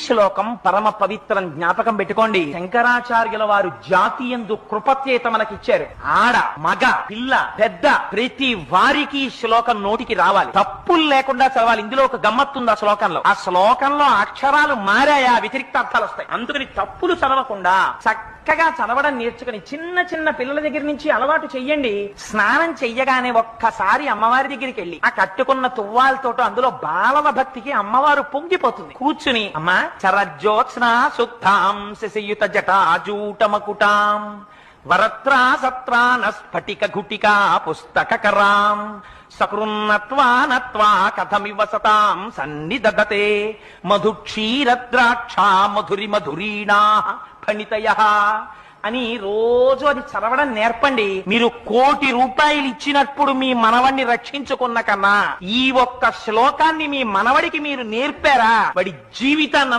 శ్లోకం పరమ పవిత్రం, జ్ఞాపకం పెట్టుకోండి. శంకరాచార్యుల వారు జాతీయందు కృపచేత మనకిచ్చారు. ఆడ మగ పిల్ల పెద్ద ప్రతి వారికి శ్లోకం నోటికి రావాలి, తప్పులు లేకుండా చదవాలి. ఇందులో ఒక గమ్మత్తుంది ఆ శ్లోకంలో. ఆ శ్లోకంలో అక్షరాలు మారాయా, వ్యతిరిక్త అర్థాలు వస్తాయి. అందుకని తప్పులు చదవకుండా చక్కగా చదవడం నేర్చుకుని చిన్న చిన్న పిల్లల దగ్గర నుంచి అలవాటు చెయ్యండి. స్నానం చెయ్యగానే ఒక్కసారి అమ్మవారి దగ్గరికి వెళ్ళి ఆ కట్టుకున్న తువ్వాలతోటో అందులో బాలవ భక్తికి అమ్మవారు పొంగిపోతుంది. కూర్చుని అమ్మా చరజ్యోత్స్న సుక్తాం శశయుత జటాజూటమకుటాం వరత్రా సత్రాన స్ఫటిక ఘుటికా పుస్తకరాం సకృన్నత్వా నత్వా కథమివ సతాం సన్నిదదతే మధుక్షీరద్రాక్షా మధురి మధురీణా ఫణితయః అని రోజు అది చదవడం నేర్పండి. మీరు 1,00,00,000 రూపాయలు ఇచ్చినప్పుడు మీ మనవడిని రక్షించుకున్న కన్నా ఈ ఒక్క శ్లోకాన్ని మీ మనవడికి మీరు నేర్పారా, వాడి జీవితాన్ని